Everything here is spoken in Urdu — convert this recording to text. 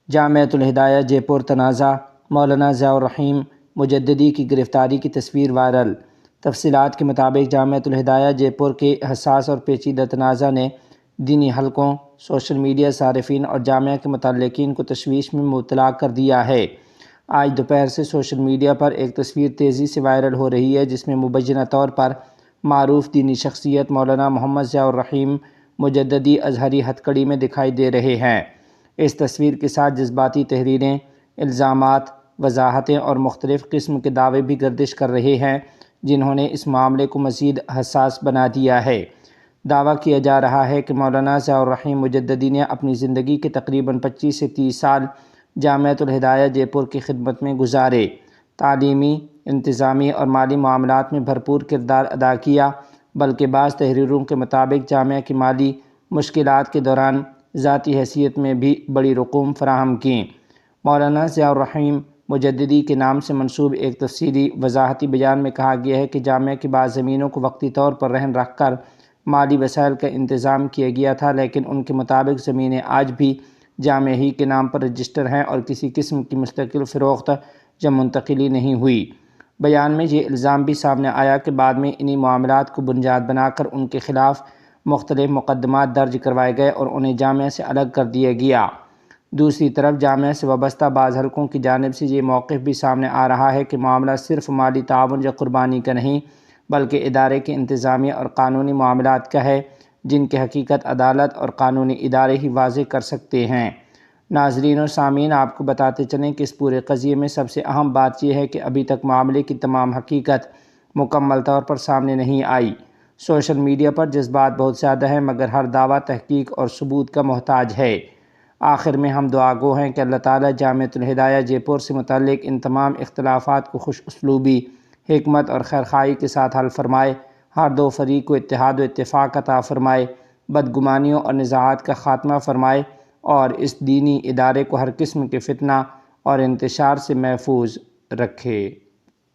جامعۃ الہدایہ جے پور تنازع، مولانا ضیاء الرحیم مجددی کی گرفتاری کی تصویر وائرل۔ تفصیلات کے مطابق جامعۃ الہدایہ جے پور کے حساس اور پیچیدہ تنازع نے دینی حلقوں، سوشل میڈیا صارفین اور جامعہ کے متعلقین کو تشویش میں مبتلا کر دیا ہے۔ آج دوپہر سے سوشل میڈیا پر ایک تصویر تیزی سے وائرل ہو رہی ہے جس میں مبینہ طور پر معروف دینی شخصیت مولانا محمد ضیاء الرحیم مجددی ازہری ہتھکڑی میں دکھائی دے رہے ہیں۔ اس تصویر کے ساتھ جذباتی تحریریں، الزامات، وضاحتیں اور مختلف قسم کے دعوے بھی گردش کر رہے ہیں جنہوں نے اس معاملے کو مزید حساس بنا دیا ہے۔ دعویٰ کیا جا رہا ہے کہ مولانا ضیاء الرحیم مجددی نے اپنی زندگی کے تقریباً 25 سے 30 سال جامعۃ الہدایہ جے پور کی خدمت میں گزارے، تعلیمی، انتظامی اور مالی معاملات میں بھرپور کردار ادا کیا، بلکہ بعض تحریروں کے مطابق جامعہ کی مالی مشکلات کے دوران ذاتی حیثیت میں بھی بڑی رقوم فراہم کیں۔ مولانا ضیاء الرحیم مجددی کے نام سے منسوب ایک تفصیلی وضاحتی بیان میں کہا گیا ہے کہ جامعہ کی بعض زمینوں کو وقتی طور پر رہن رکھ کر مالی وسائل کا انتظام کیا گیا تھا، لیکن ان کے مطابق زمینیں آج بھی جامعہ ہی کے نام پر رجسٹر ہیں اور کسی قسم کی مستقل فروخت یا منتقلی نہیں ہوئی۔ بیان میں یہ الزام بھی سامنے آیا کہ بعد میں انہی معاملات کو بنیاد بنا کر ان کے خلاف مختلف مقدمات درج کروائے گئے اور انہیں جامعہ سے الگ کر دیا گیا۔ دوسری طرف جامعہ سے وابستہ بعض حلقوں کی جانب سے یہ موقف بھی سامنے آ رہا ہے کہ معاملہ صرف مالی تعاون یا قربانی کا نہیں بلکہ ادارے کے انتظامیہ اور قانونی معاملات کا ہے، جن کی حقیقت عدالت اور قانونی ادارے ہی واضح کر سکتے ہیں۔ ناظرین و سامعین، آپ کو بتاتے چلیں کہ اس پورے قضیے میں سب سے اہم بات یہ ہے کہ ابھی تک معاملے کی تمام حقیقت مکمل طور پر سامنے نہیں آئی۔ سوشل میڈیا پر جذبات بہت زیادہ ہیں مگر ہر دعویٰ تحقیق اور ثبوت کا محتاج ہے۔ آخر میں ہم دعا گو ہیں کہ اللہ تعالیٰ جامعۃ الہدایہ جے پور سے متعلق ان تمام اختلافات کو خوش اسلوبی، حکمت اور خیرخواہی کے ساتھ حل فرمائے، ہر دو فریق کو اتحاد و اتفاق عطا فرمائے، بدگمانیوں اور نزاعات کا خاتمہ فرمائے اور اس دینی ادارے کو ہر قسم کے فتنہ اور انتشار سے محفوظ رکھے۔